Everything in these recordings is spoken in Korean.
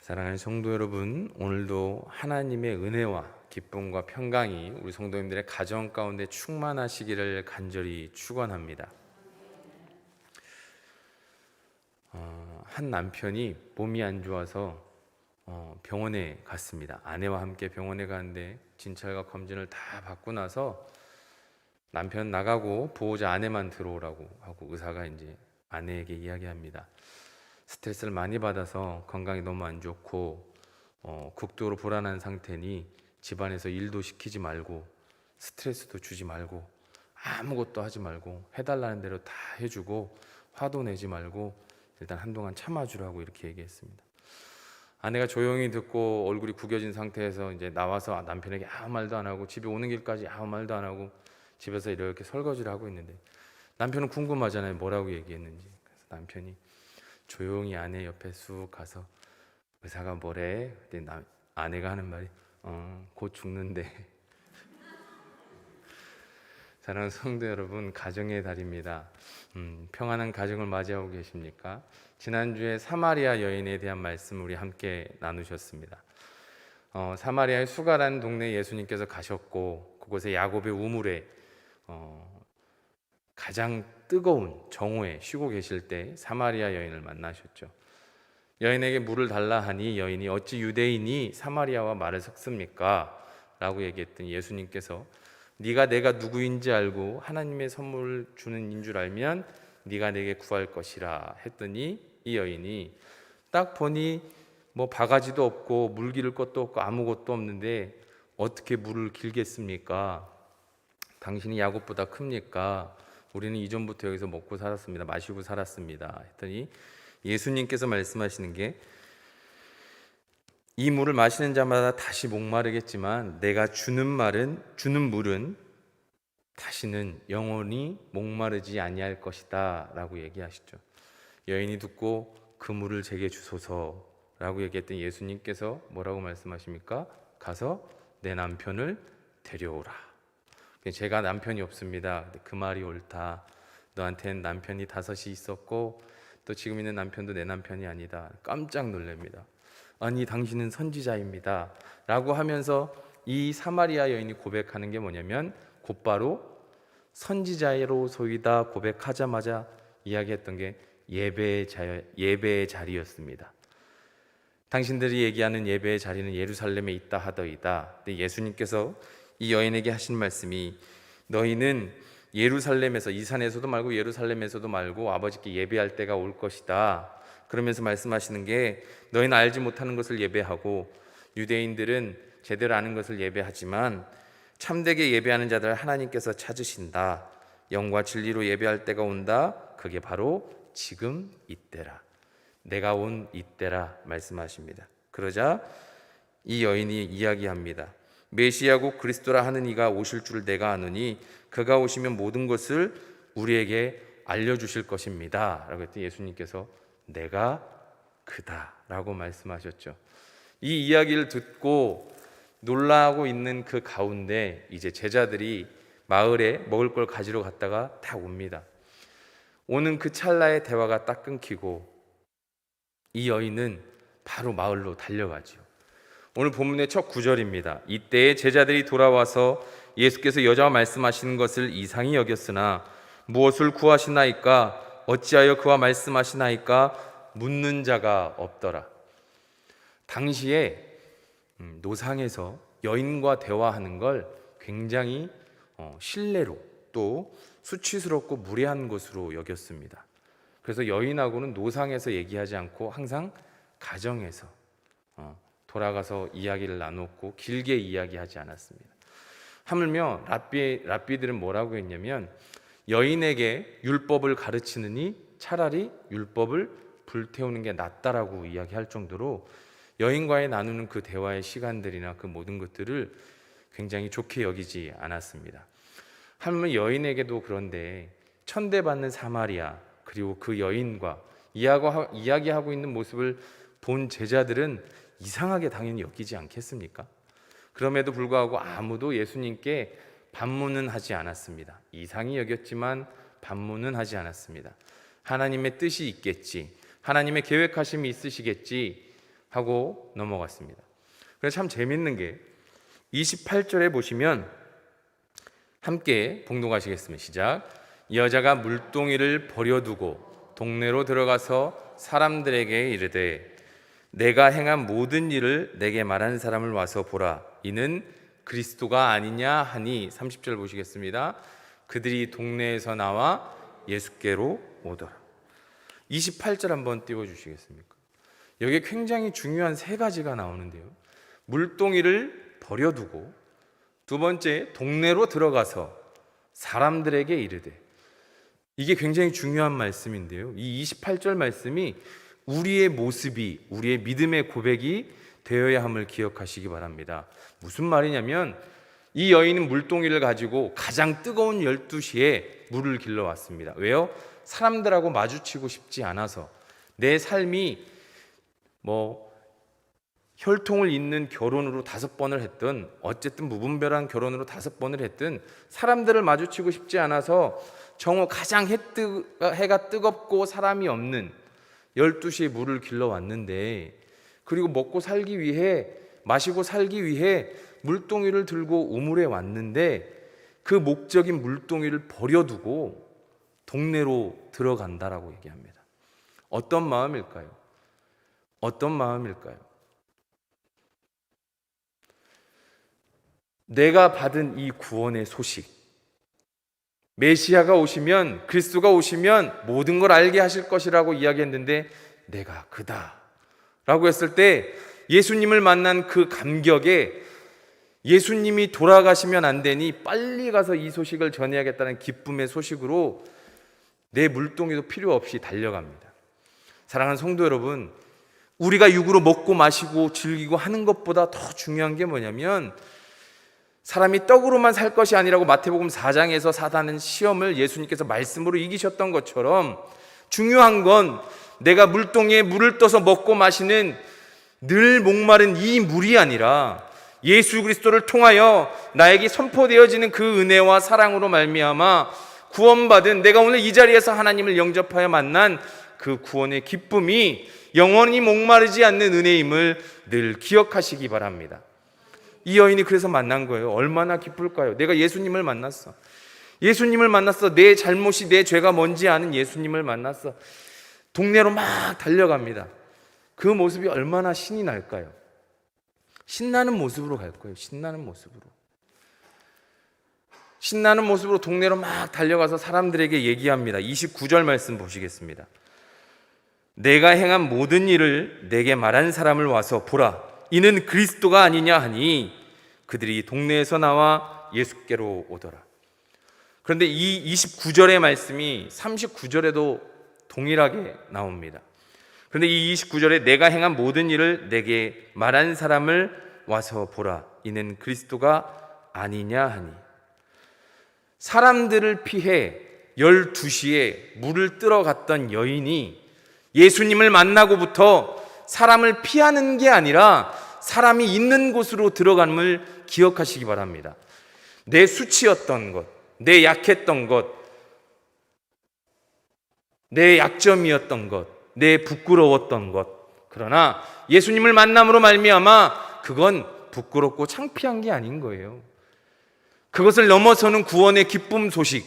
사랑하는 성도 여러분, 오늘도 하나님의 은혜와 기쁨과 평강이 우리 성도님들의 가정 가운데 충만하시기를 간절히 축원합니다. 한 남편이 몸이 안 좋아서 병원에 갔습니다. 아내와 함께 병원에 가는데 진찰과 검진을 다 받고 나서 남편 나가고 보호자 아내만 들어오라고 하고 의사가 이제 아내에게 이야기합니다. 스트레스를 많이 받아서 건강이 너무 안 좋고 극도로 불안한 상태니 집안에서 일도 시키지 말고 스트레스도 주지 말고 아무것도 하지 말고 해달라는 대로 다 해주고 화도 내지 말고 일단 한동안 참아주라고 이렇게 얘기했습니다. 아내가 조용히 듣고 얼굴이 구겨진 상태에서 이제 나와서 남편에게 아무 말도 안 하고 집에 오는 길까지 아무 말도 안 하고 집에서 이렇게 설거지를 하고 있는데 남편은 궁금하잖아요. 뭐라고 얘기했는지. 그래서 남편이 조용히 아내 옆에 쑥 가서 의사가 뭐래? 그때 아내가 하는 말이 곧 죽는데. 사랑하는 성도 여러분, 가정의 달입니다. 평안한 가정을 맞이하고 계십니까? 지난주에 사마리아 여인에 대한 말씀 우리 함께 나누셨습니다. 사마리아의 수가라는 동네에 예수님께서 가셨고 그곳에 야곱의 우물에 가장 뜨거운 정오에 쉬고 계실 때 사마리아 여인을 만나셨죠. 여인에게 물을 달라 하니 여인이 어찌 유대인이 사마리아와 말을 섞습니까? 라고 얘기했더니 예수님께서 네가 내가 누구인지 알고 하나님의 선물을 주는 인 줄 알면 네가 내게 구할 것이라 했더니 이 여인이 딱 보니 뭐 바가지도 없고 물 기를 것도 없고 아무것도 없는데 어떻게 물을 길겠습니까? 당신이 야곱보다 큽니까? 우리는 이전부터 여기서 먹고 살았습니다. 마시고 살았습니다. 했더니 예수님께서 말씀하시는 게 이 물을 마시는 자마다 다시 목마르겠지만 내가 주는 물은 다시는 영원히 목마르지 아니할 것이다 라고 얘기하시죠. 여인이 듣고 그 물을 제게 주소서라고 얘기했더니 예수님께서 뭐라고 말씀하십니까? 가서 내 남편을 데려오라. 제가 남편이 없습니다. 그 말이 옳다. 너한테는 남편이 5이 있었고 또 지금 있는 남편도 내 남편이 아니다. 깜짝 놀랍니다. 아니 당신은 선지자입니다 라고 하면서 이 사마리아 여인이 고백하는 게 뭐냐면 곧바로 선지자로소이다 고백하자마자 이야기했던 게 예배의 자리였습니다. 당신들이 얘기하는 예배의 자리는 예루살렘에 있다 하더이다. 근데 예수님께서 이 여인에게 하신 말씀이 너희는 예루살렘에서 이 산에서도 말고 예루살렘에서도 말고 아버지께 예배할 때가 올 것이다. 그러면서 말씀하시는 게 너희는 알지 못하는 것을 예배하고 유대인들은 제대로 아는 것을 예배하지만 참되게 예배하는 자들 하나님께서 찾으신다. 영과 진리로 예배할 때가 온다. 그게 바로 지금 이때라. 내가 온 이때라 말씀하십니다. 그러자 이 여인이 이야기합니다. 메시아고 그리스도라 하는 이가 오실 줄 내가 아노니 그가 오시면 모든 것을 우리에게 알려주실 것입니다 라고 했더니 예수님께서 내가 그다 라고 말씀하셨죠. 이 이야기를 듣고 놀라고 있는 그 가운데 이제 제자들이 마을에 먹을 걸 가지러 갔다가 다 옵니다. 오는 그 찰나에 대화가 딱 끊기고 이 여인은 바로 마을로 달려가죠. 오늘 본문의 첫 구절입니다. 이때에 제자들이 돌아와서 예수께서 여자와 말씀하시는 것을 이상히 여겼으나 무엇을 구하시나이까? 어찌하여 그와 말씀하시나이까? 묻는 자가 없더라. 당시에 노상에서 여인과 대화하는 걸 굉장히 신뢰로 또 수치스럽고 무례한 것으로 여겼습니다. 그래서 여인하고는 노상에서 얘기하지 않고 항상 가정에서 돌아가서 이야기를 나눴고 길게 이야기하지 않았습니다. 하물며 랍비들은 뭐라고 했냐면 여인에게 율법을 가르치느니 차라리 율법을 불태우는 게 낫다라고 이야기할 정도로 여인과의 나누는 그 대화의 시간들이나 그 모든 것들을 굉장히 좋게 여기지 않았습니다. 하물며 여인에게도 그런데 천대받는 사마리아 그리고 그 여인과 이야기하고 있는 모습을 본 제자들은 이상하게 당연히 여기지 않겠습니까? 그럼에도 불구하고 아무도 예수님께 반문은 하지 않았습니다. 이상히 여겼지만 반문은 하지 않았습니다. 하나님의 뜻이 있겠지, 하나님의 계획하심이 있으시겠지 하고 넘어갔습니다. 그래서 참 재밌는 게 28절에 보시면 함께 봉독하시겠습니다. 시작. 여자가 물동이를 버려두고 동네로 들어가서 사람들에게 이르되 내가 행한 모든 일을 내게 말한 사람을 와서 보라. 이는 그리스도가 아니냐 하니 30절 보시겠습니다. 그들이 동네에서 나와 예수께로 오더라. 28절 한번 띄워주시겠습니까? 여기에 굉장히 중요한 세 가지가 나오는데요. 물동이를 버려두고, 두 번째 동네로 들어가서 사람들에게 이르되, 이게 굉장히 중요한 말씀인데요. 이 28절 말씀이 우리의 모습이, 우리의 믿음의 고백이 되어야 함을 기억하시기 바랍니다. 무슨 말이냐면 이 여인은 물동이를 가지고 가장 뜨거운 12시에 물을 길러 왔습니다. 왜요? 사람들하고 마주치고 싶지 않아서, 내 삶이 혈통을 잇는 결혼으로 5번을 했든 어쨌든 무분별한 결혼으로 5번을 했든 사람들을 마주치고 싶지 않아서 정오 가장 해가 뜨겁고 사람이 없는 12시에 물을 길러 왔는데, 그리고 먹고 살기 위해, 마시고 살기 위해 물동이를 들고 우물에 왔는데 그 목적인 물동이를 버려두고 동네로 들어간다라고 얘기합니다. 어떤 마음일까요? 어떤 마음일까요? 내가 받은 이 구원의 소식, 메시아가 오시면, 그리스도가 오시면 모든 걸 알게 하실 것이라고 이야기했는데 내가 그다 라고 했을 때 예수님을 만난 그 감격에 예수님이 돌아가시면 안 되니 빨리 가서 이 소식을 전해야겠다는 기쁨의 소식으로 내 물동이도 필요 없이 달려갑니다. 사랑하는 성도 여러분, 우리가 육으로 먹고 마시고 즐기고 하는 것보다 더 중요한 게 뭐냐면, 사람이 떡으로만 살 것이 아니라고 마태복음 4장에서 사단은 시험을 예수님께서 말씀으로 이기셨던 것처럼 중요한 건 내가 물동이에 물을 떠서 먹고 마시는 늘 목마른 이 물이 아니라 예수 그리스도를 통하여 나에게 선포되어지는 그 은혜와 사랑으로 말미암아 구원받은, 내가 오늘 이 자리에서 하나님을 영접하여 만난 그 구원의 기쁨이 영원히 목마르지 않는 은혜임을 늘 기억하시기 바랍니다. 이 여인이 그래서 만난 거예요. 얼마나 기쁠까요? 내가 예수님을 만났어. 예수님을 만났어. 내 잘못이, 내 죄가 뭔지 아는 예수님을 만났어. 동네로 막 달려갑니다. 그 모습이 얼마나 신이 날까요? 신나는 모습으로 갈 거예요. 신나는 모습으로. 신나는 모습으로 동네로 막 달려가서 사람들에게 얘기합니다. 29절 말씀 보시겠습니다. 내가 행한 모든 일을 내게 말한 사람을 와서 보라. 이는 그리스도가 아니냐 하니 그들이 동네에서 나와 예수께로 오더라. 그런데 이 29절의 말씀이 39절에도 동일하게 나옵니다. 그런데 이 29절에 내가 행한 모든 일을 내게 말한 사람을 와서 보라. 이는 그리스도가 아니냐 하니, 사람들을 피해 12시에 물을 뜨러 갔던 여인이 예수님을 만나고부터 사람을 피하는 게 아니라 사람이 있는 곳으로 들어감을 기억하시기 바랍니다. 내 수치였던 것, 내 약했던 것, 내 약점이었던 것, 내 부끄러웠던 것, 그러나 예수님을 만남으로 말미암아 그건 부끄럽고 창피한 게 아닌 거예요. 그것을 넘어서는 구원의 기쁨 소식,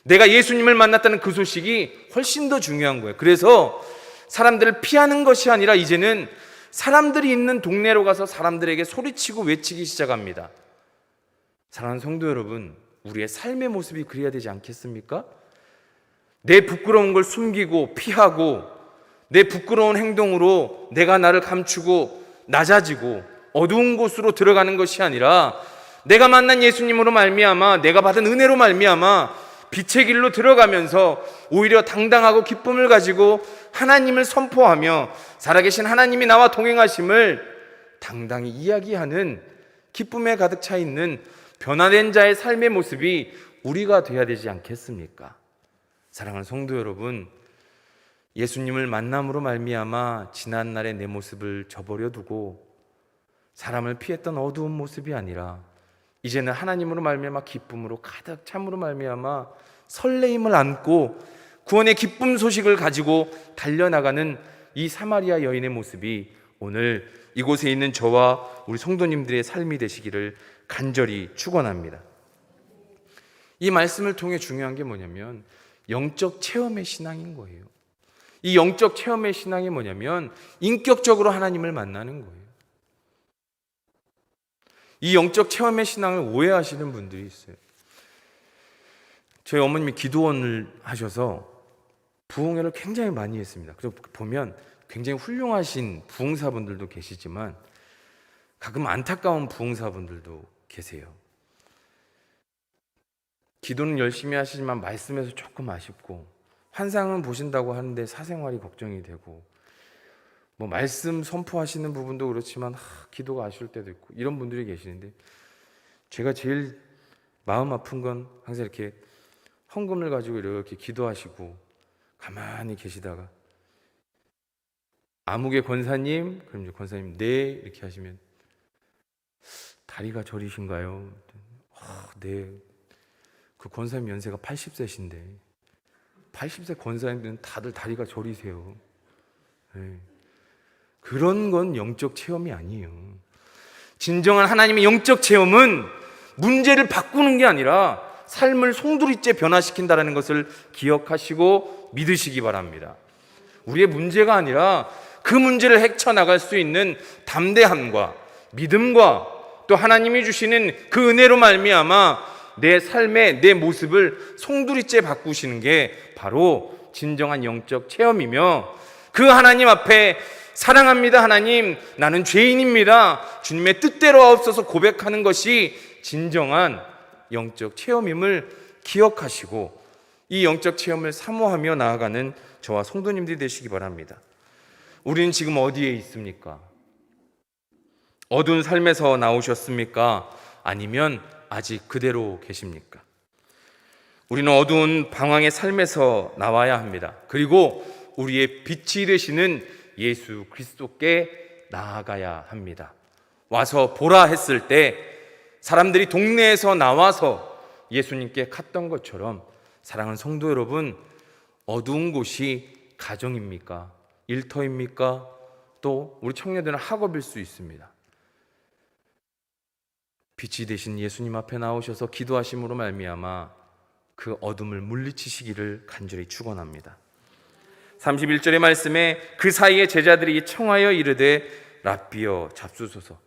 내가 예수님을 만났다는 그 소식이 훨씬 더 중요한 거예요. 그래서 사람들을 피하는 것이 아니라 이제는 사람들이 있는 동네로 가서 사람들에게 소리치고 외치기 시작합니다. 사랑하는 성도 여러분, 우리의 삶의 모습이 그래야 되지 않겠습니까? 내 부끄러운 걸 숨기고 피하고 내 부끄러운 행동으로 내가 나를 감추고 낮아지고 어두운 곳으로 들어가는 것이 아니라 내가 만난 예수님으로 말미암아, 내가 받은 은혜로 말미암아 빛의 길로 들어가면서 오히려 당당하고 기쁨을 가지고 하나님을 선포하며 살아계신 하나님이 나와 동행하심을 당당히 이야기하는 기쁨에 가득 차 있는 변화된 자의 삶의 모습이 우리가 되어야 되지 않겠습니까? 사랑하는 성도 여러분, 예수님을 만남으로 말미암아 지난날의 내 모습을 저버려 두고 사람을 피했던 어두운 모습이 아니라 이제는 하나님으로 말미암아 기쁨으로 가득 참으로 말미암아 설레임을 안고 구원의 기쁨 소식을 가지고 달려나가는 이 사마리아 여인의 모습이 오늘 이곳에 있는 저와 우리 성도님들의 삶이 되시기를 간절히 축원합니다. 이 말씀을 통해 중요한 게 뭐냐면 영적 체험의 신앙인 거예요. 이 영적 체험의 신앙이 뭐냐면 인격적으로 하나님을 만나는 거예요. 이 영적 체험의 신앙을 오해하시는 분들이 있어요. 저희 어머님이 기도원을 하셔서 부흥회를 굉장히 많이 했습니다. 그래서 보면 굉장히 훌륭하신 부흥사분들도 계시지만 가끔 안타까운 부흥사분들도 계세요. 기도는 열심히 하시지만 말씀에서 조금 아쉽고, 환상은 보신다고 하는데 사생활이 걱정이 되고, 뭐 말씀 선포하시는 부분도 그렇지만 기도가 아쉬울 때도 있고, 이런 분들이 계시는데, 제가 제일 마음 아픈 건 항상 이렇게 헌금을 가지고 이렇게 기도하시고 가만히 계시다가 아무개 권사님, 그럼 이제 권사님 네 이렇게 하시면 다리가 저리신가요? 네. 그 권사님 연세가 80세신데 80세 권사님들은 다들 다리가 저리세요. 네. 그런 건 영적 체험이 아니에요. 진정한 하나님의 영적 체험은 문제를 바꾸는 게 아니라 삶을 송두리째 변화시킨다는 것을 기억하시고 믿으시기 바랍니다. 우리의 문제가 아니라 그 문제를 헤쳐나갈 수 있는 담대함과 믿음과 또 하나님이 주시는 그 은혜로 말미암아 내 삶의 내 모습을 송두리째 바꾸시는 게 바로 진정한 영적 체험이며, 그 하나님 앞에 사랑합니다 하나님, 나는 죄인입니다, 주님의 뜻대로 하옵소서 고백하는 것이 진정한 영적 체험임을 기억하시고 이 영적 체험을 사모하며 나아가는 저와 성도님들이 되시기 바랍니다. 우리는 지금 어디에 있습니까? 어두운 삶에서 나오셨습니까? 아니면 아직 그대로 계십니까? 우리는 어두운 방황의 삶에서 나와야 합니다. 그리고 우리의 빛이 되시는 예수 그리스도께 나아가야 합니다. 와서 보라 했을 때 사람들이 동네에서 나와서 예수님께 갔던 것처럼, 사랑하는 성도 여러분, 어두운 곳이 가정입니까? 일터입니까? 또 우리 청년들은 학업일 수 있습니다. 빛이 되신 예수님 앞에 나오셔서 기도하심으로 말미암아 그 어둠을 물리치시기를 간절히 축원합니다. 31절의 말씀에 그 사이에 제자들이 청하여 이르되 랍비여 잡수소서.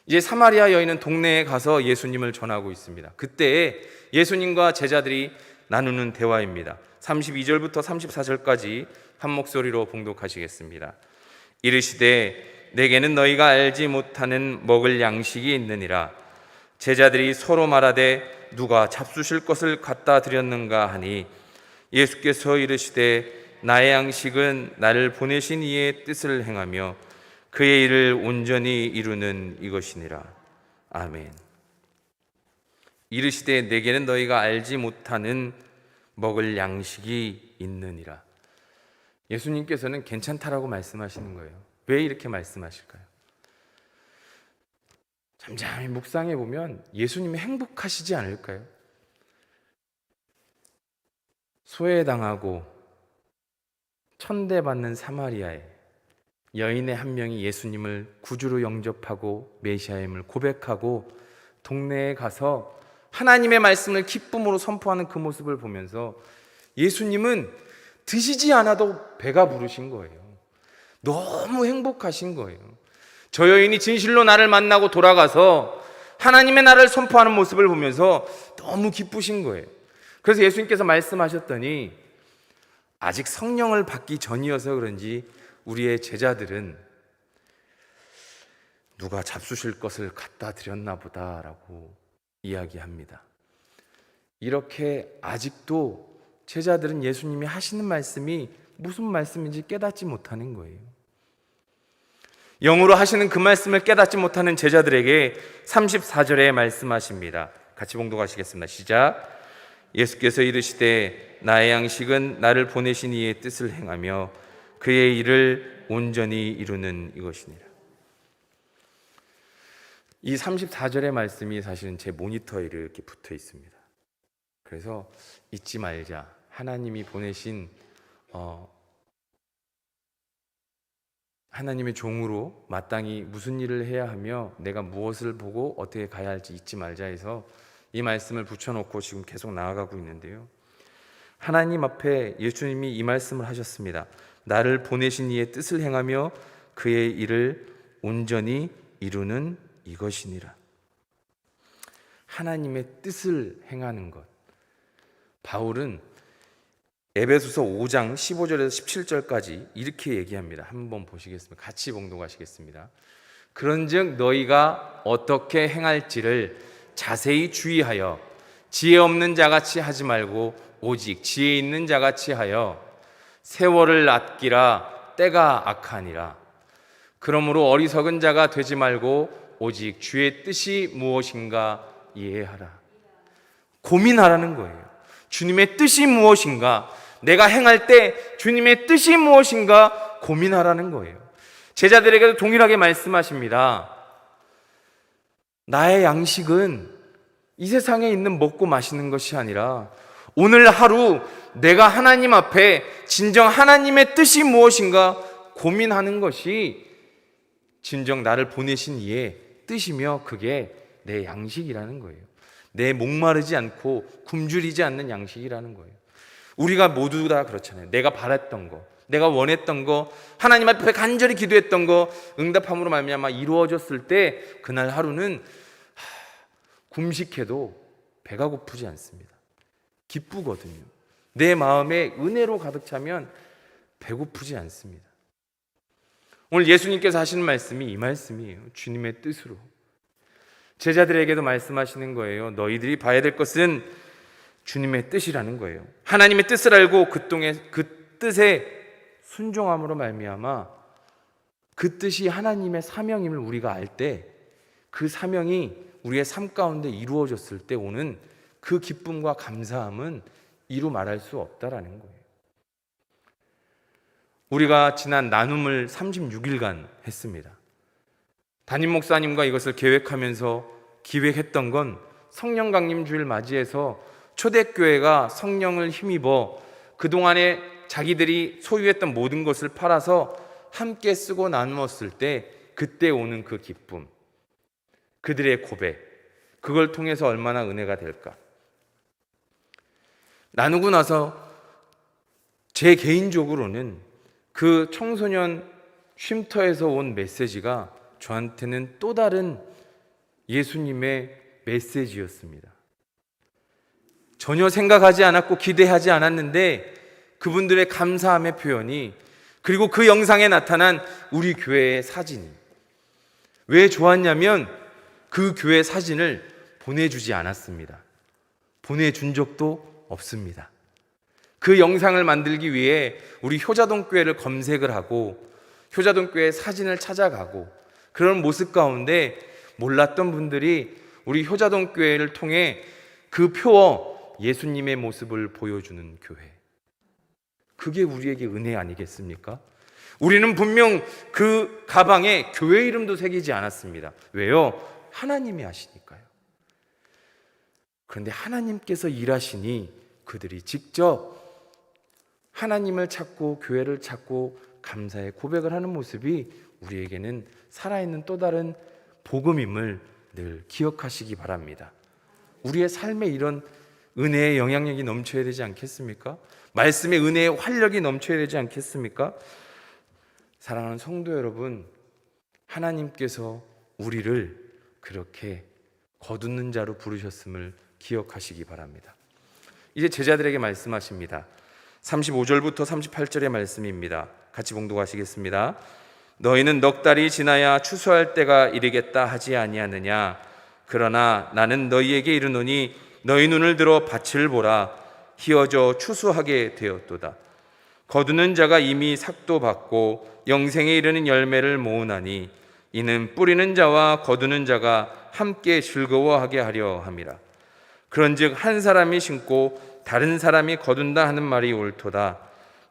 이제 사마리아 여인은 동네에 가서 예수님을 전하고 있습니다. 그때 예수님과 제자들이 나누는 대화입니다. 32절부터 34절까지 한 목소리로 봉독하시겠습니다. 이르시되 내게는 너희가 알지 못하는 먹을 양식이 있느니라. 제자들이 서로 말하되 누가 잡수실 것을 갖다 드렸는가 하니 예수께서 이르시되 나의 양식은 나를 보내신 이의 뜻을 행하며 그의 일을 온전히 이루는 이것이니라. 아멘. 이르시되 내게는 너희가 알지 못하는 먹을 양식이 있느니라. 예수님께서는 괜찮다라고 말씀하시는 거예요. 왜 이렇게 말씀하실까요? 잠잠히 묵상해 보면 예수님이 행복하시지 않을까요? 소외당하고 천대받는 사마리아에 여인의 한 명이 예수님을 구주로 영접하고 메시아임을 고백하고 동네에 가서 하나님의 말씀을 기쁨으로 선포하는 그 모습을 보면서 예수님은 드시지 않아도 배가 부르신 거예요. 너무 행복하신 거예요. 저 여인이 진실로 나를 만나고 돌아가서 하나님의 나라를 선포하는 모습을 보면서 너무 기쁘신 거예요. 그래서 예수님께서 말씀하셨더니 아직 성령을 받기 전이어서 그런지 우리의 제자들은 누가 잡수실 것을 갖다 드렸나 보다라고 이야기합니다. 이렇게 아직도 제자들은 예수님이 하시는 말씀이 무슨 말씀인지 깨닫지 못하는 거예요. 영으로 하시는 그 말씀을 깨닫지 못하는 제자들에게 34절에 말씀하십니다. 같이 봉독하시겠습니다. 시작. 예수께서 이르시되 나의 양식은 나를 보내신 이의 뜻을 행하며 그의 일을 온전히 이루는 이것이니라. 이 34절의 말씀이 사실은 제 모니터에 이렇게 붙어 있습니다. 그래서 잊지 말자. 하나님이 보내신 하나님의 종으로 마땅히 무슨 일을 해야 하며 내가 무엇을 보고 어떻게 가야 할지 잊지 말자 해서 이 말씀을 붙여놓고 지금 계속 나아가고 있는데요, 하나님 앞에 예수님이 이 말씀을 하셨습니다. 나를 보내신 이의 뜻을 행하며 그의 일을 온전히 이루는 이것이니라. 하나님의 뜻을 행하는 것. 바울은 에베소서 5장 15절에서 17절까지 이렇게 얘기합니다. 한번 보시겠습니다. 같이 봉독하시겠습니다. 그런즉 너희가 어떻게 행할지를 자세히 주의하여 지혜 없는 자같이 하지 말고 오직 지혜 있는 자같이 하여 세월을 아끼라. 때가 악하니라. 그러므로 어리석은 자가 되지 말고 오직 주의 뜻이 무엇인가 이해하라. 고민하라는 거예요. 주님의 뜻이 무엇인가, 내가 행할 때 주님의 뜻이 무엇인가 고민하라는 거예요. 제자들에게도 동일하게 말씀하십니다. 나의 양식은 이 세상에 있는 먹고 마시는 것이 아니라 오늘 하루 내가 하나님 앞에 진정 하나님의 뜻이 무엇인가 고민하는 것이 진정 나를 보내신 이의 뜻이며 그게 내 양식이라는 거예요. 내 목마르지 않고 굶주리지 않는 양식이라는 거예요. 우리가 모두 다 그렇잖아요. 내가 바랬던 거, 내가 원했던 거, 하나님 앞에 간절히 기도했던 거 응답함으로 말미암아 이루어졌을 때 그날 하루는 금식해도 배가 고프지 않습니다. 기쁘거든요. 내 마음에 은혜로 가득 차면 배고프지 않습니다. 오늘 예수님께서 하시는 말씀이 이 말씀이에요. 주님의 뜻으로. 제자들에게도 말씀하시는 거예요. 너희들이 봐야 될 것은 주님의 뜻이라는 거예요. 하나님의 뜻을 알고 그 뜻에 순종함으로 말미암아 그 뜻이 하나님의 사명임을 우리가 알 때 그 사명이 우리의 삶 가운데 이루어졌을 때 오는 그 기쁨과 감사함은 이루 말할 수 없다라는 거예요. 우리가 지난 나눔을 36일간 했습니다. 담임 목사님과 이것을 계획하면서 기획했던 건 성령 강림 주일 맞이해서 초대교회가 성령을 힘입어 그동안에 자기들이 소유했던 모든 것을 팔아서 함께 쓰고 나누었을 때 그때 오는 그 기쁨, 그들의 고백, 그걸 통해서 얼마나 은혜가 될까. 나누고 나서 제 개인적으로는 그 청소년 쉼터에서 온 메시지가 저한테는 또 다른 예수님의 메시지였습니다. 전혀 생각하지 않았고 기대하지 않았는데 그분들의 감사함의 표현이, 그리고 그 영상에 나타난 우리 교회의 사진이 왜 좋았냐면 그 교회 사진을 보내주지 않았습니다. 보내준 적도 없습니다. 그 영상을 만들기 위해 우리 효자동 교회를 검색을 하고 효자동 교회 사진을 찾아가고 그런 모습 가운데 몰랐던 분들이 우리 효자동 교회를 통해 그 표어 예수님의 모습을 보여주는 교회, 그게 우리에게 은혜 아니겠습니까? 우리는 분명 그 가방에 교회 이름도 새기지 않았습니다. 왜요? 하나님이 하시니까요. 그런데 하나님께서 일하시니 그들이 직접 하나님을 찾고 교회를 찾고 감사의 고백을 하는 모습이 우리에게는 살아있는 또 다른 복음임을 늘 기억하시기 바랍니다. 우리의 삶에 이런 은혜의 영향력이 넘쳐야 되지 않겠습니까? 말씀의 은혜의 활력이 넘쳐야 되지 않겠습니까? 사랑하는 성도 여러분, 하나님께서 우리를 그렇게 거두는 자로 부르셨음을 기억하시기 바랍니다. 이제 제자들에게 말씀하십니다. 35절부터 38절의 말씀입니다. 같이 봉독하시겠습니다. 너희는 넉 달이 지나야 추수할 때가 이르겠다 하지 아니하느냐? 그러나 나는 너희에게 이르노니 너희 눈을 들어 밭을 보라. 희어져 추수하게 되었도다. 거두는 자가 이미 삭도 받고 영생에 이르는 열매를 모으나니 이는 뿌리는 자와 거두는 자가 함께 즐거워하게 하려 함이라. 그런즉 한 사람이 심고 다른 사람이 거둔다 하는 말이 옳도다.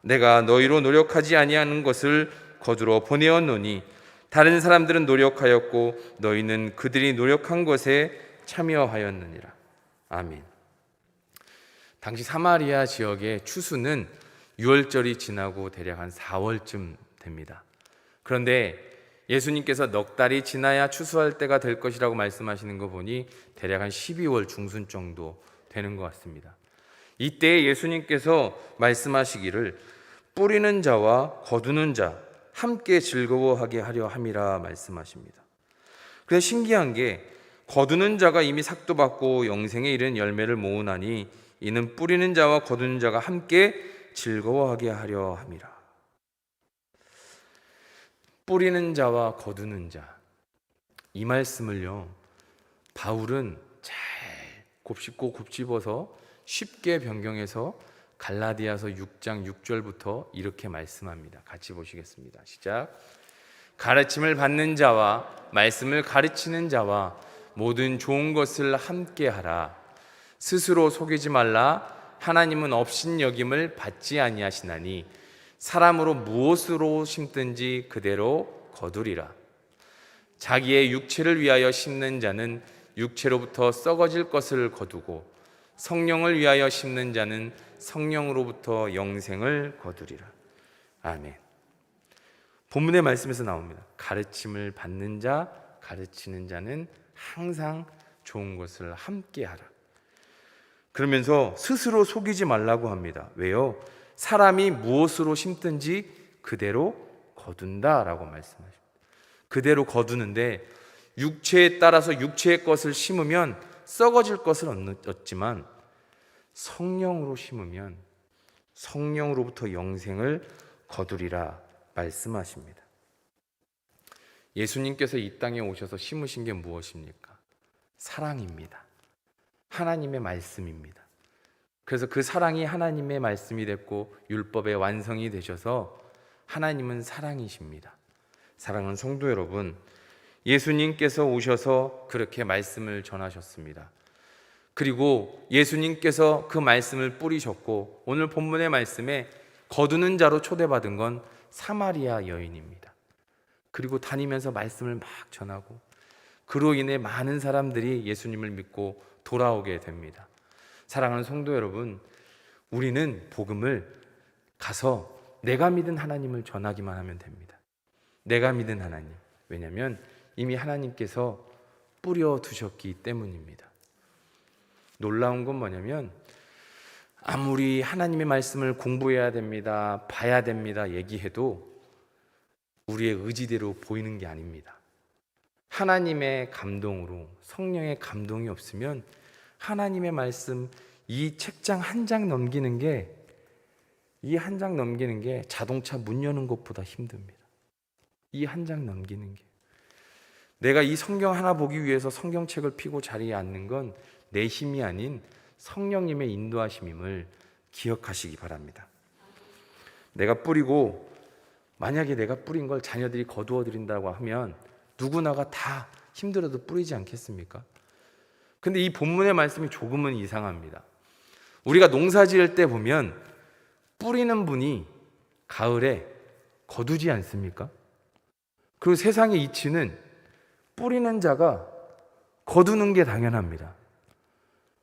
내가 너희로 노력하지 아니하는 것을 거두러 보내었노니 다른 사람들은 노력하였고 너희는 그들이 노력한 것에 참여하였느니라. 아멘. 당시 사마리아 지역의 추수는 6월절이 지나고 대략 한 4월쯤 됩니다. 그런데 예수님께서 넉 달이 지나야 추수할 때가 될 것이라고 말씀하시는 거 보니 대략 한 12월 중순 정도 되는 것 같습니다. 이때 예수님께서 말씀하시기를 뿌리는 자와 거두는 자 함께 즐거워하게 하려 함이라 말씀하십니다. 그런데 신기한 게 거두는 자가 이미 삭도 받고 영생에 이른 열매를 모으나니 이는 뿌리는 자와 거두는 자가 함께 즐거워하게 하려 함이라. 뿌리는 자와 거두는 자, 이 말씀을요 바울은 잘 곱씹고 곱씹어서 쉽게 변경해서 갈라디아서 6장 6절부터 이렇게 말씀합니다. 같이 보시겠습니다. 시작. 가르침을 받는 자와 말씀을 가르치는 자와 모든 좋은 것을 함께 하라. 스스로 속이지 말라. 하나님은 업신여김을 받지 아니하시나니 사람으로 무엇으로 심든지 그대로 거두리라. 자기의 육체를 위하여 심는 자는 육체로부터 썩어질 것을 거두고 성령을 위하여 심는 자는 성령으로부터 영생을 거두리라. 아멘. 본문의 말씀에서 나옵니다. 가르침을 받는 자, 가르치는 자는 항상 좋은 것을 함께 하라. 그러면서 스스로 속이지 말라고 합니다. 왜요? 사람이 무엇으로 심든지 그대로 거둔다라고 말씀하십니다. 그대로 거두는데 육체에 따라서 육체의 것을 심으면 썩어질 것을 얻지만 성령으로 심으면 성령으로부터 영생을 거두리라 말씀하십니다. 예수님께서 이 땅에 오셔서 심으신 게 무엇입니까? 사랑입니다. 하나님의 말씀입니다. 그래서 그 사랑이 하나님의 말씀이 됐고 율법의 완성이 되셔서 하나님은 사랑이십니다. 사랑하는 성도 여러분, 예수님께서 오셔서 그렇게 말씀을 전하셨습니다. 그리고 예수님께서 그 말씀을 뿌리셨고 오늘 본문의 말씀에 거두는 자로 초대받은 건 사마리아 여인입니다. 그리고 다니면서 말씀을 막 전하고 그로 인해 많은 사람들이 예수님을 믿고 돌아오게 됩니다. 사랑하는 성도 여러분, 우리는 복음을 가서 내가 믿은 하나님을 전하기만 하면 됩니다. 내가 믿은 하나님. 왜냐하면 이미 하나님께서 뿌려 두셨기 때문입니다. 놀라운 건 뭐냐면 아무리 하나님의 말씀을 공부해야 됩니다, 봐야 됩니다 얘기해도 우리의 의지대로 보이는 게 아닙니다. 하나님의 감동으로, 성령의 감동이 없으면 하나님의 말씀 이 책장 한 장 넘기는 게 자동차 문 여는 것보다 힘듭니다. 이 한 장 넘기는 게. 내가 이 성경 하나 보기 위해서 성경책을 펴고 자리에 앉는 건 내 힘이 아닌 성령님의 인도하심임을 기억하시기 바랍니다. 내가 뿌리고 만약에 내가 뿌린 걸 자녀들이 거두어 드린다고 하면 누구나가 다 힘들어도 뿌리지 않겠습니까? 근데 이 본문의 말씀이 조금은 이상합니다. 우리가 농사 지을 때 보면 뿌리는 분이 가을에 거두지 않습니까? 그리고 세상의 이치는 뿌리는 자가 거두는 게 당연합니다.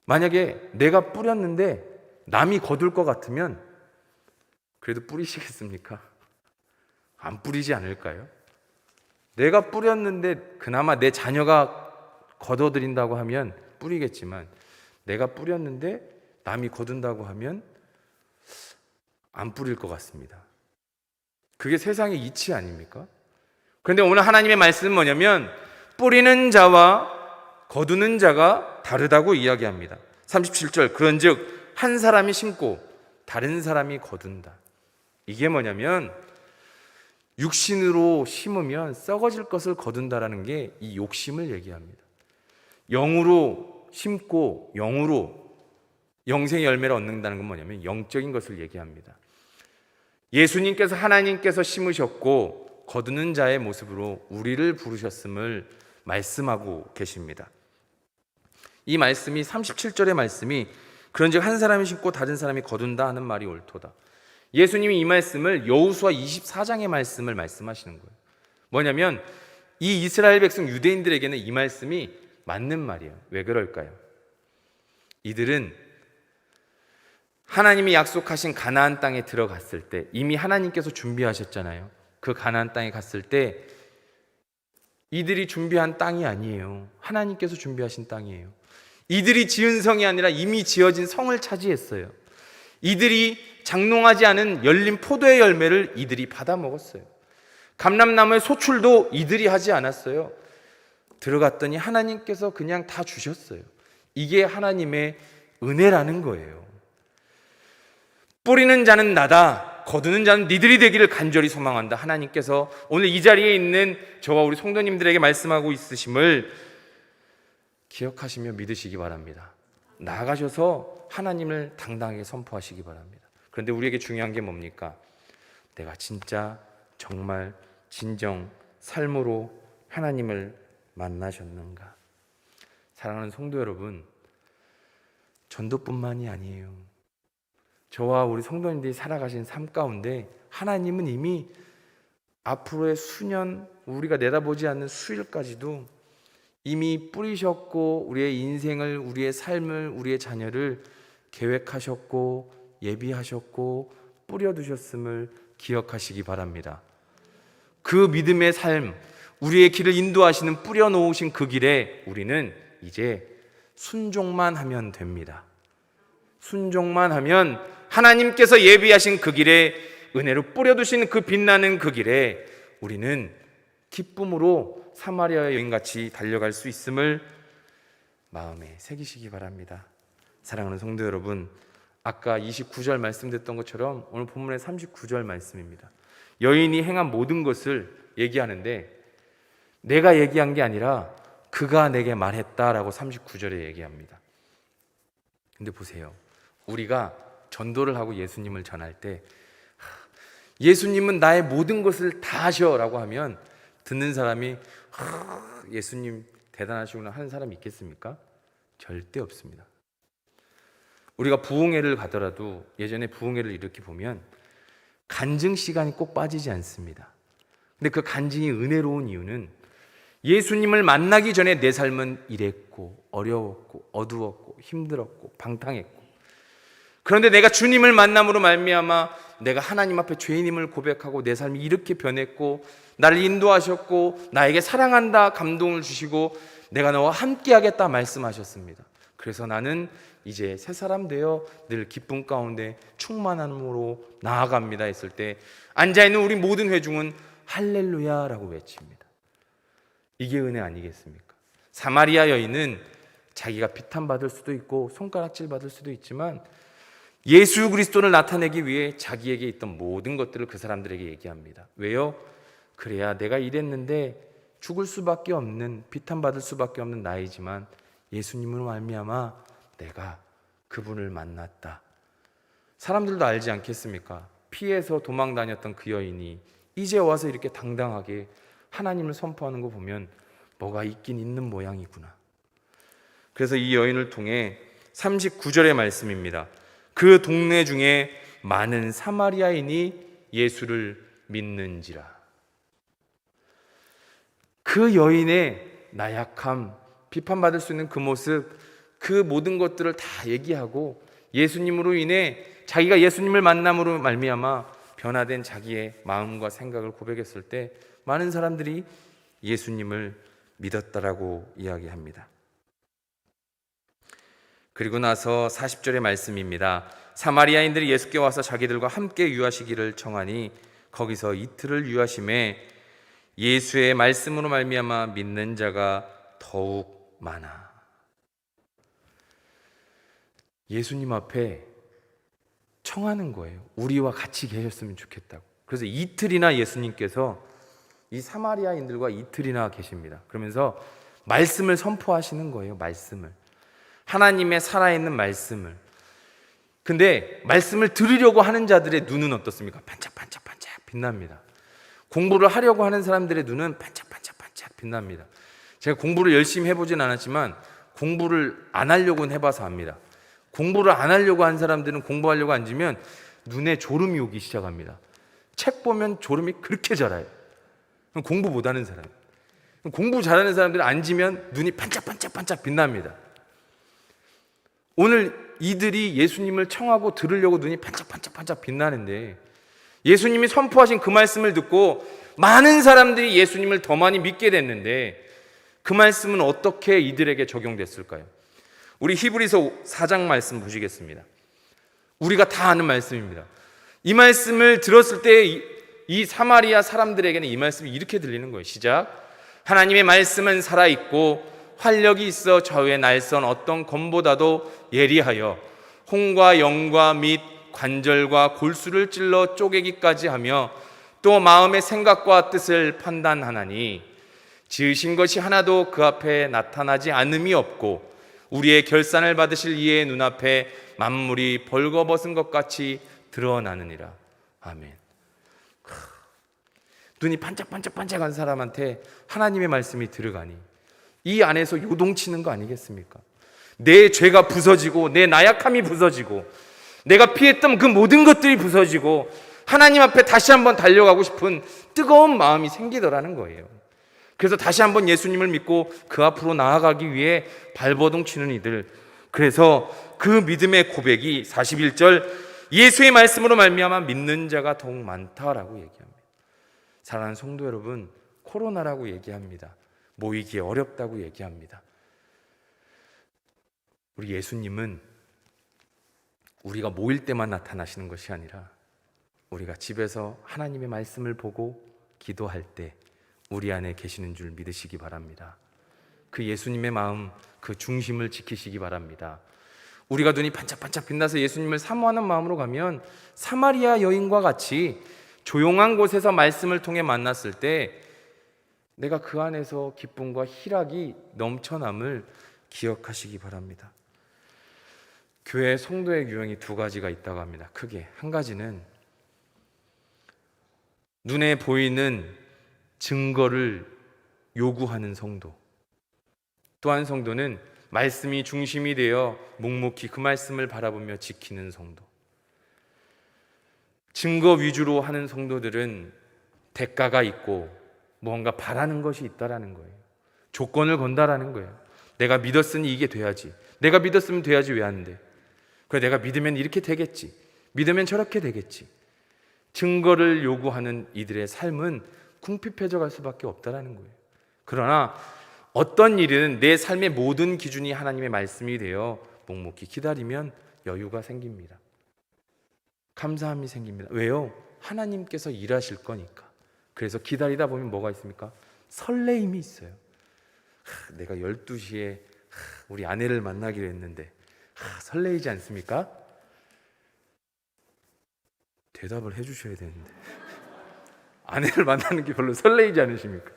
만약에 내가 뿌렸는데 남이 거둘 것 같으면 그래도 뿌리시겠습니까? 안 뿌리지 않을까요? 내가 뿌렸는데 그나마 내 자녀가 거둬들인다고 하면 뿌리겠지만 내가 뿌렸는데 남이 거둔다고 하면 안 뿌릴 것 같습니다. 그게 세상의 이치 아닙니까? 그런데 오늘 하나님의 말씀은 뭐냐면 뿌리는 자와 거두는 자가 다르다고 이야기합니다. 37절 그런즉 한 사람이 심고 다른 사람이 거둔다. 이게 뭐냐면 육신으로 심으면 썩어질 것을 거둔다라는 게 이 욕심을 얘기합니다. 영으로 심고 영으로 영생의 열매를 얻는다는 건 뭐냐면 영적인 것을 얘기합니다. 예수님께서 하나님께서 심으셨고 거두는 자의 모습으로 우리를 부르셨음을 말씀하고 계십니다. 이 말씀이 37절의 말씀이 그런즉 한 사람이 심고 다른 사람이 거둔다 하는 말이 옳도다. 예수님이 이 말씀을 여호수아 24장의 말씀을 말씀하시는 거예요. 뭐냐면 이 이스라엘 백성 유대인들에게는 이 말씀이 맞는 말이에요. 왜 그럴까요? 이들은 하나님이 약속하신 가나안 땅에 들어갔을 때 이미 하나님께서 준비하셨잖아요. 그 가나안 땅에 갔을 때 이들이 준비한 땅이 아니에요. 하나님께서 준비하신 땅이에요. 이들이 지은 성이 아니라 이미 지어진 성을 차지했어요. 이들이 장롱하지 않은 열린 포도의 열매를 이들이 받아 먹었어요. 감람나무의 소출도 이들이 하지 않았어요. 들어갔더니 하나님께서 그냥 다 주셨어요. 이게 하나님의 은혜라는 거예요. 뿌리는 자는 나다, 거두는 자는 니들이 되기를 간절히 소망한다. 하나님께서 오늘 이 자리에 있는 저와 우리 성도님들에게 말씀하고 있으심을 기억하시며 믿으시기 바랍니다. 나아가셔서 하나님을 당당하게 선포하시기 바랍니다. 그런데 우리에게 중요한 게 뭡니까? 내가 진짜 정말 진정 삶으로 하나님을 만나셨는가? 사랑하는 성도 여러분, 전도뿐만이 아니에요. 저와 우리 성도님들이 살아가신 삶 가운데 하나님은 이미 앞으로의 수년, 우리가 내다보지 않는 수일까지도 이미 뿌리셨고 우리의 인생을, 우리의 삶을, 우리의 자녀를 계획하셨고 예비하셨고 뿌려두셨음을 기억하시기 바랍니다. 그 믿음의 삶, 우리의 길을 인도하시는 뿌려놓으신 그 길에 우리는 이제 순종만 하면 됩니다. 순종만 하면 하나님께서 예비하신 그 길에, 은혜로 뿌려두신 그 빛나는 그 길에 우리는 기쁨으로 사마리아 여인같이 달려갈 수 있음을 마음에 새기시기 바랍니다. 사랑하는 성도 여러분, 아까 29절 말씀드렸던 것처럼 오늘 본문의 39절 말씀입니다. 여인이 행한 모든 것을 얘기하는데 내가 얘기한 게 아니라 그가 내게 말했다라고 39절에 얘기합니다. 근데 보세요, 우리가 전도를 하고 예수님을 전할 때 예수님은 나의 모든 것을 다 하셔라고 하면 듣는 사람이 예수님 대단하시구나 하는 사람이 있겠습니까? 절대 없습니다. 우리가 부흥회를 가더라도 예전에 부흥회를 이렇게 보면 간증 시간이 꼭 빠지지 않습니다. 근데 그 간증이 은혜로운 이유는 예수님을 만나기 전에 내 삶은 이랬고 어려웠고 어두웠고 힘들었고 방탕했고, 그런데 내가 주님을 만남으로 말미암아 내가 하나님 앞에 죄인임을 고백하고 내 삶이 이렇게 변했고 나를 인도하셨고 나에게 사랑한다 감동을 주시고 내가 너와 함께 하겠다 말씀하셨습니다. 그래서 나는 이제 새 사람 되어 늘 기쁨 가운데 충만함으로 나아갑니다 했을 때 앉아있는 우리 모든 회중은 할렐루야라고 외칩니다. 이게 은혜 아니겠습니까? 사마리아 여인은 자기가 비탄받을 수도 있고 손가락질 받을 수도 있지만 예수 그리스도를 나타내기 위해 자기에게 있던 모든 것들을 그 사람들에게 얘기합니다. 왜요? 그래야 내가 이랬는데 죽을 수밖에 없는, 비탄받을 수밖에 없는 나이지만 예수님으로 말미암아 내가 그분을 만났다. 사람들도 알지 않겠습니까? 피해서 도망 다녔던 그 여인이 이제 와서 이렇게 당당하게 하나님을 선포하는 거 보면 뭐가 있긴 있는 모양이구나. 그래서 이 여인을 통해 39절의 말씀입니다. 그 동네 중에 많은 사마리아인이 예수를 믿는지라. 그 여인의 나약함, 비판받을 수 있는 그 모습, 그 모든 것들을 다 얘기하고 예수님으로 인해 자기가 예수님을 만남으로 말미암아 변화된 자기의 마음과 생각을 고백했을 때 많은 사람들이 예수님을 믿었다라고 이야기합니다. 그리고 나서 40절의 말씀입니다. 사마리아인들이 예수께 와서 자기들과 함께 유하시기를 청하니 거기서 이틀을 유하심에 예수의 말씀으로 말미암아 믿는 자가 더욱 많아. 예수님 앞에 청하는 거예요. 우리와 같이 계셨으면 좋겠다고. 그래서 이틀이나 예수님께서 이 사마리아인들과 이틀이나 계십니다. 그러면서 말씀을 선포하시는 거예요. 말씀을, 하나님의 살아있는 말씀을. 근데 말씀을 들으려고 하는 자들의 눈은 어떻습니까? 반짝반짝반짝 빛납니다. 공부를 하려고 하는 사람들의 눈은 반짝반짝반짝 빛납니다. 제가 공부를 열심히 해보진 않았지만 공부를 안 하려고는 해봐서 압니다. 공부를 안 하려고 한 사람들은 공부하려고 앉으면 눈에 졸음이 오기 시작합니다. 책 보면 졸음이 그렇게 자라요. 공부 못하는 사람, 공부 잘하는 사람들은 앉으면 눈이 반짝반짝반짝 빛납니다. 오늘 이들이 예수님을 청하고 들으려고 눈이 반짝반짝반짝 빛나는데 예수님이 선포하신 그 말씀을 듣고 많은 사람들이 예수님을 더 많이 믿게 됐는데 그 말씀은 어떻게 이들에게 적용됐을까요? 우리 히브리서 4장 말씀 보시겠습니다. 우리가 다 아는 말씀입니다. 이 말씀을 들었을 때 이 사마리아 사람들에게는 이 말씀이 이렇게 들리는 거예요. 시작. 하나님의 말씀은 살아있고 활력이 있어 좌우의 날선 어떤 검보다도 예리하여 홍과 영과 및 관절과 골수를 찔러 쪼개기까지 하며 또 마음의 생각과 뜻을 판단하나니 지으신 것이 하나도 그 앞에 나타나지 않음이 없고 우리의 결산을 받으실 이의 눈앞에 만물이 벌거벗은 것 같이 드러나느니라. 아멘. 눈이 반짝반짝반짝한 사람한테 하나님의 말씀이 들어가니 이 안에서 요동치는 거 아니겠습니까? 내 죄가 부서지고 내 나약함이 부서지고 내가 피했던 그 모든 것들이 부서지고 하나님 앞에 다시 한번 달려가고 싶은 뜨거운 마음이 생기더라는 거예요. 그래서 다시 한번 예수님을 믿고 그 앞으로 나아가기 위해 발버둥 치는 이들. 그래서 그 믿음의 고백이 41절 예수의 말씀으로 말미암아 믿는 자가 더욱 많다라고 얘기합니다. 사랑하는 성도 여러분, 코로나라고 얘기합니다. 모이기 어렵다고 얘기합니다. 우리 예수님은 우리가 모일 때만 나타나시는 것이 아니라 우리가 집에서 하나님의 말씀을 보고 기도할 때 우리 안에 계시는 줄 믿으시기 바랍니다. 그 예수님의 마음, 그 중심을 지키시기 바랍니다. 우리가 눈이 반짝반짝 빛나서 예수님을 사모하는 마음으로 가면 사마리아 여인과 같이 조용한 곳에서 말씀을 통해 만났을 때 내가 그 안에서 기쁨과 희락이 넘쳐남을 기억하시기 바랍니다. 교회 성도의 유형이 두 가지가 있다고 합니다. 크게 한 가지는 눈에 보이는 증거를 요구하는 성도, 또 한 성도는 말씀이 중심이 되어 묵묵히 그 말씀을 바라보며 지키는 성도. 증거 위주로 하는 성도들은 대가가 있고 무언가 바라는 것이 있다라는 거예요. 조건을 건다라는 거예요. 내가 믿었으니 이게 돼야지. 내가 믿었으면 돼야지 왜 안 돼? 그래 내가 믿으면 이렇게 되겠지. 믿으면 저렇게 되겠지. 증거를 요구하는 이들의 삶은 궁핍해져 갈 수밖에 없다라는 거예요. 그러나 어떤 일은 내 삶의 모든 기준이 하나님의 말씀이 되어 묵묵히 기다리면 여유가 생깁니다. 감사함이 생깁니다. 왜요? 하나님께서 일하실 거니까. 그래서 기다리다 보면 뭐가 있습니까? 설레임이 있어요. 내가 12시에 우리 아내를 만나기로 했는데 설레이지 않습니까? 대답을 해주셔야 되는데 아내를 만나는 게 별로 설레이지 않으십니까?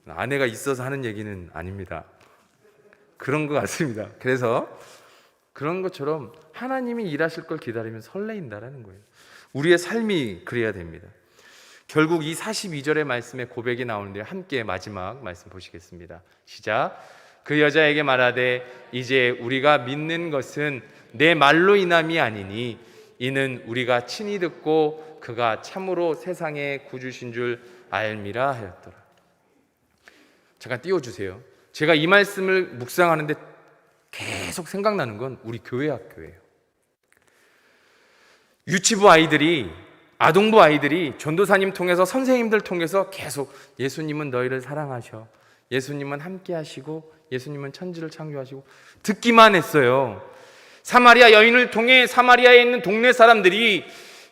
아내가 있어서 하는 얘기는 아닙니다. 그런 것 같습니다. 그래서 그런 것처럼 하나님이 일하실 걸 기다리면 설레인다라는 거예요. 우리의 삶이 그래야 됩니다. 결국 이 42절의 말씀에 고백이 나오는데 함께 마지막 말씀 보시겠습니다. 시작. 그 여자에게 말하되 이제 우리가 믿는 것은 내 말로 인함이 아니니 이는 우리가 친히 듣고 그가 참으로 세상의 구주신 줄 알미라 하였더라. 잠깐 띄워주세요. 제가 이 말씀을 묵상하는데 계속 생각나는 건 우리 교회 학교예요. 유치부 아이들이, 아동부 아이들이 전도사님 통해서 선생님들 통해서 계속 예수님은 너희를 사랑하셔, 예수님은 함께 하시고 예수님은 천지를 창조하시고 듣기만 했어요. 사마리아 여인을 통해 사마리아에 있는 동네 사람들이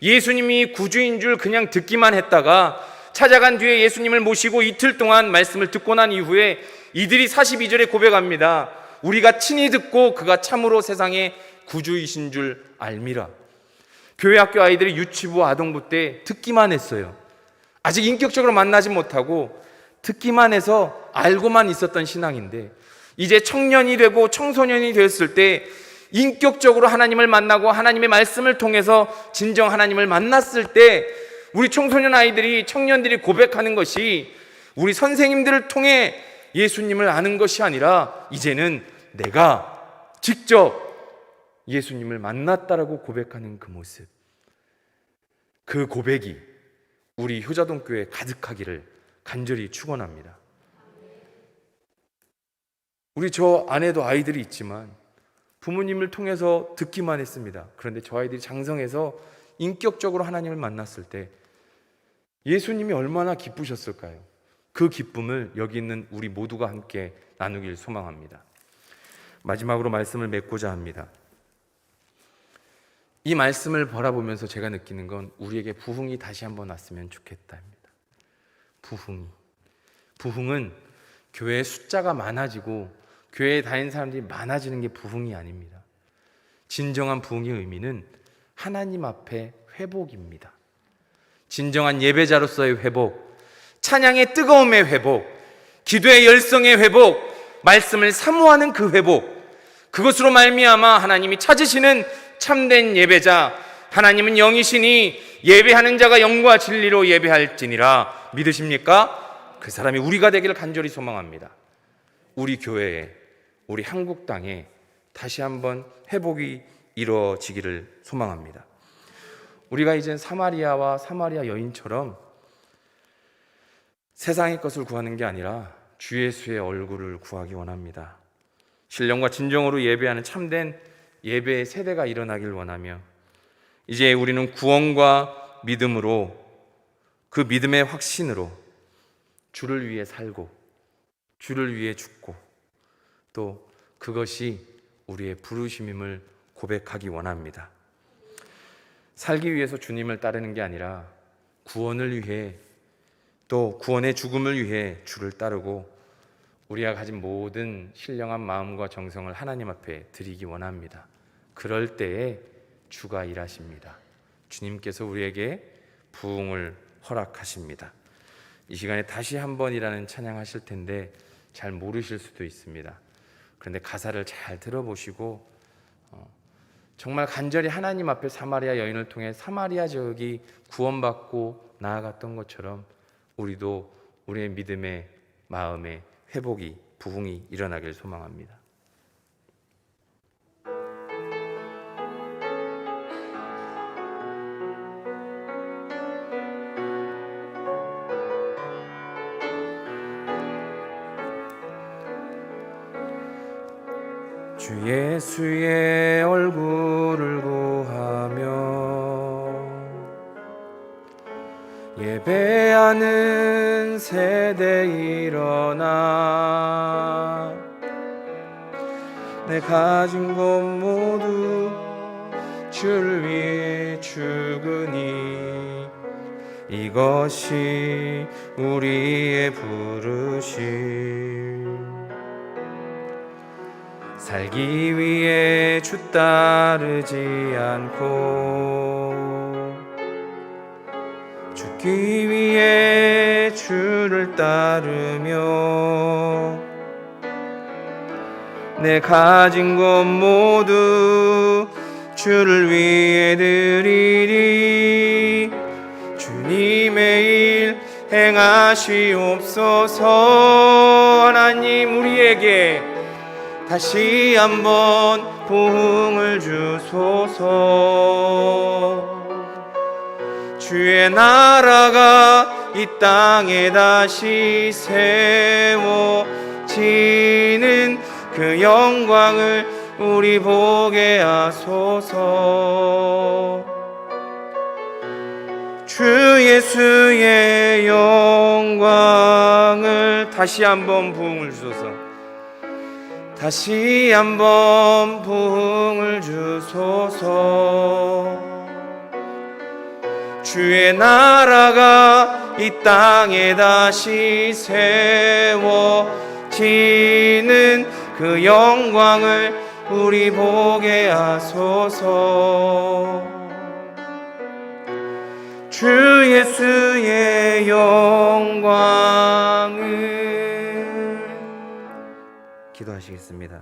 예수님이 구주인 줄 그냥 듣기만 했다가 찾아간 뒤에 예수님을 모시고 이틀 동안 말씀을 듣고 난 이후에 이들이 42절에 고백합니다. 우리가 친히 듣고 그가 참으로 세상의 구주이신 줄 알미라. 교회 학교 아이들이 유치부 아동부 때 듣기만 했어요. 아직 인격적으로 만나지 못하고 듣기만 해서 알고만 있었던 신앙인데 이제 청년이 되고 청소년이 되었을 때 인격적으로 하나님을 만나고 하나님의 말씀을 통해서 진정 하나님을 만났을 때 우리 청소년 아이들이, 청년들이 고백하는 것이 우리 선생님들을 통해 예수님을 아는 것이 아니라 이제는 내가 직접 예수님을 만났다라고 고백하는 그 모습, 그 고백이 우리 효자동교회에 가득하기를 간절히 축원합니다. 우리 저 안에도 아이들이 있지만 부모님을 통해서 듣기만 했습니다. 그런데 저 아이들이 장성해서 인격적으로 하나님을 만났을 때 예수님이 얼마나 기쁘셨을까요? 그 기쁨을 여기 있는 우리 모두가 함께 나누길 소망합니다. 마지막으로 말씀을 맺고자 합니다. 이 말씀을 바라보면서 제가 느끼는 건 우리에게 부흥이 다시 한번 왔으면 좋겠다입니다. 부흥은 교회의 숫자가 많아지고 교회에 다니는 사람들이 많아지는 게 부흥이 아닙니다. 진정한 부흥의 의미는 하나님 앞에 회복입니다. 진정한 예배자로서의 회복, 찬양의 뜨거움의 회복, 기도의 열성의 회복, 말씀을 사모하는 그 회복, 그것으로 말미암아 하나님이 찾으시는 참된 예배자, 하나님은 영이시니 예배하는 자가 영과 진리로 예배할지니라 믿으십니까? 그 사람이 우리가 되기를 간절히 소망합니다. 우리 교회에, 우리 한국 땅에 다시 한번 회복이 이루어지기를 소망합니다. 우리가 이젠 사마리아와 사마리아 여인처럼 세상의 것을 구하는 게 아니라 주 예수의 얼굴을 구하기 원합니다. 신령과 진정으로 예배하는 참된 예배의 세대가 일어나길 원하며 이제 우리는 구원과 믿음으로, 그 믿음의 확신으로 주를 위해 살고 주를 위해 죽고 또 그것이 우리의 부르심임을 고백하기 원합니다. 살기 위해서 주님을 따르는 게 아니라 구원을 위해, 또 구원의 죽음을 위해 주를 따르고 우리가 가진 모든 신령한 마음과 정성을 하나님 앞에 드리기 원합니다. 그럴 때에 주가 일하십니다. 주님께서 우리에게 부흥을 허락하십니다. 이 시간에 다시 한 번이라는 찬양하실 텐데 잘 모르실 수도 있습니다. 그런데 가사를 잘 들어보시고 정말 간절히 하나님 앞에 사마리아 여인을 통해 사마리아 지역이 구원받고 나아갔던 것처럼 우리도 우리의 믿음의 마음의 회복이, 부흥이 일어나길 소망합니다. 주 예수의 얼굴을 구하며 예배하는 세대 일어나 내 가진 것 모두 주를 위해 죽으니 이것이 우리의 부르심. 살기 위해 주 따르지 않고 죽기 위해 주를 따르며 내 가진 것 모두 주를 위해 드리리. 주님의 일 행하시옵소서. 하나님 우리에게 다시 한번 부흥을 주소서. 주의 나라가 이 땅에 다시 세워지는 그 영광을 우리 보게 하소서. 주 예수의 영광을 다시 한번 부흥을 주소서. 다시 한번 부흥을 주소서. 주의 나라가 이 땅에 다시 세워지는 그 영광을 우리 보게 하소서. 주 예수의 영광을 기도하시겠습니다.